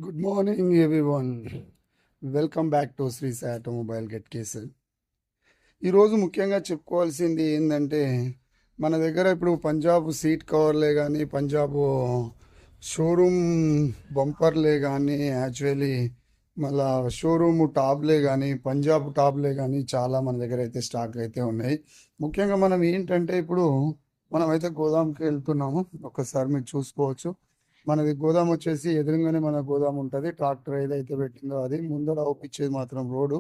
Good morning everyone. Welcome back to Sri Sai automobile Ghatkesar. ఈరోజు ముఖ్యంగా చెప్పుకోవాల్సింది ఏంటంటే, మన దగ్గర ఇప్పుడు పంజాబ్ సీట్ కవర్లే కానీ, పంజాబ్ షోరూమ్ బంపర్లే కానీ, యాక్చువల్లీ మళ్ళా షోరూమ్ టాప్లే కానీ, పంజాబ్ టాప్లే కానీ చాలా మన దగ్గర అయితే స్టాక్ అయితే ఉన్నాయి. ముఖ్యంగా మనం ఏంటంటే ఇప్పుడు మనమైతే గోదాంకి వెళ్తున్నాము. ఒక్కసారి మీరు చూసుకోవచ్చు. మనది గోదాం వచ్చేసి ఎదురుగానే మన గోదాం ఉంటుంది. ట్రాక్టర్ ఏదైతే పెట్టిందో అది ముందర అవుపిచ్చేది మాత్రం రోడ్డు.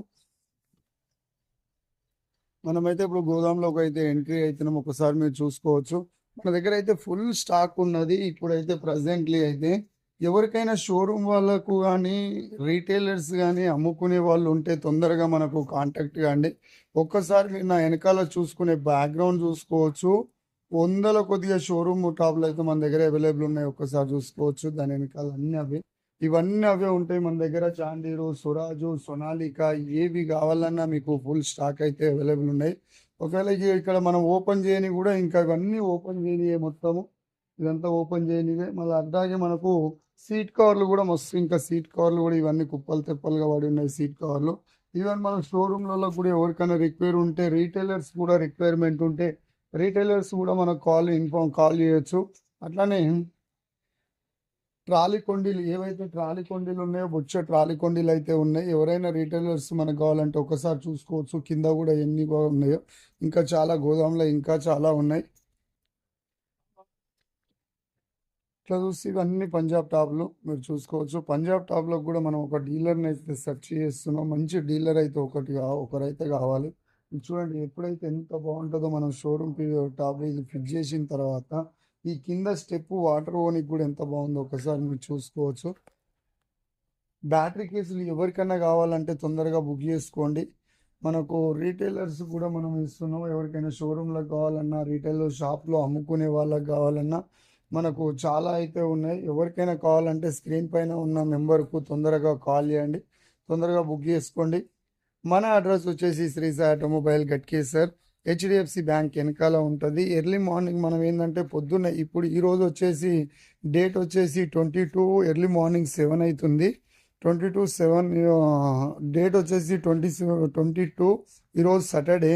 మనమైతే ఇప్పుడు గోదాంలోకి అయితే ఎంట్రీ అవుతున్నాం. ఒకసారి మీరు చూసుకోవచ్చు. మన దగ్గర అయితే ఫుల్ స్టాక్ ఉన్నది. ఇప్పుడైతే ప్రజెంట్లీ అయితే ఎవరికైనా షోరూమ్ వాళ్ళకు కానీ, రీటైలర్స్ కానీ అమ్ముకునే వాళ్ళు ఉంటే తొందరగా మనకు కాంటాక్ట్ కాండి. ఒక్కసారి మీరు నా వెనకాల చూసుకునే బ్యాక్గ్రౌండ్ చూసుకోవచ్చు. వందల కొద్దిగా షోరూమ్ టాప్లు అయితే మన దగ్గర అవైలబుల్ ఉన్నాయి. ఒక్కసారి చూసుకోవచ్చు. దాని వెనకాల అన్ని అవే, ఇవన్నీ అవే ఉంటాయి మన దగ్గర. చాందీరు, సురాజు, సొనాలిక ఏవి కావాలన్నా మీకు ఫుల్ స్టాక్ అయితే అవైలబుల్ ఉన్నాయి. ఒకవేళ ఇక్కడ మనం ఓపెన్ చేయని కూడా ఇంకా ఇవన్నీ ఓపెన్ చేయనివే మొత్తము. ఇదంతా ఓపెన్ చేయనివే. మళ్ళీ అట్లాగే మనకు సీట్ కవర్లు కూడా మస్తు, ఇంకా సీట్ కవర్లు కూడా ఇవన్నీ కుప్పలు తెప్పలుగా పడి ఉన్నాయి సీట్ కవర్లు. ఈవెన్ మన షోరూమ్లలో కూడా ఎవరికైనా రిక్వైర్ ఉంటే, రీటైలర్స్ కూడా రిక్వైర్మెంట్ ఉంటే రీటైలర్స్ కూడా మనకు కాల్ చేయొచ్చు. అట్లానే ట్రాలీ కొండీలు, ఏవైతే ట్రాలీ కొండీలు ఉన్నాయో బొచ్చే ట్రాలీ కొండీలు అయితే ఉన్నాయి. ఎవరైనా రీటైలర్స్ మనకు కావాలంటే ఒకసారి చూసుకోవచ్చు. కింద కూడా ఎన్ని ఉన్నాయో, ఇంకా చాలా గోదాంలో ఇంకా చాలా ఉన్నాయి. ఇట్లా చూసి ఇవన్నీ పంజాబ్ టాప్లు మీరు చూసుకోవచ్చు. పంజాబ్ టాప్లో కూడా మనం ఒక డీలర్ని అయితే సెర్చ్ చేస్తున్నాం. మంచి డీలర్ అయితే ఒకరైతే కావాలి. చూడండి, ఎప్పుడైతే ఎంత బాగుంటుందో మనం షోరూమ్ టాప్ ఇది ఫిట్ చేసిన తర్వాత ఈ కింద స్టెప్ వాటర్ ఓనికి కూడా ఎంత బాగుందో ఒకసారి మీరు చూసుకోవచ్చు. బ్యాటరీ కేసులు ఎవరికైనా కావాలంటే తొందరగా బుక్ చేసుకోండి. మనకు రీటైలర్స్ కూడా మనం ఇస్తున్నాం. ఎవరికైనా షోరూంలో కావాలన్నా, రీటైలర్ షాప్లో అమ్ముకునే వాళ్ళకి కావాలన్నా మనకు చాలా అయితే ఉన్నాయి. ఎవరికైనా కావాలంటే స్క్రీన్ పైన ఉన్న నెంబర్కు తొందరగా కాల్ చేయండి, తొందరగా బుక్ చేసుకోండి. మన అడ్రస్ వచ్చేసి Sri Sai automobile Ghatkesar, HDFC bank వెనకాల ఉంటుంది. ఎర్లీ మార్నింగ్ మనం ఏంటంటే పొద్దున్న, ఇప్పుడు ఈరోజు వచ్చేసి డేట్ వచ్చేసి 22, ఎర్లీ మార్నింగ్ 7 అవుతుంది. 22/7 డేట్ వచ్చేసి 22, ఈరోజు సాటర్డే.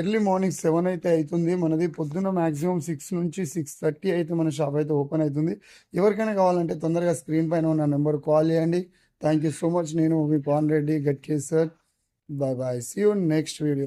ఎర్లీ మార్నింగ్ 7 అయితే అవుతుంది. మనది పొద్దున్న మ్యాక్సిమం 6 నుంచి 6:30 అయితే మన షాప్ అయితే ఓపెన్ అవుతుంది. ఎవరికైనా కావాలంటే తొందరగా స్క్రీన్ పైన ఉన్న నెంబర్ కాల్ చేయండి. Thank you so much. నేను మీ Pavan Reddy Ghatkesar. Bye bye. See you next video.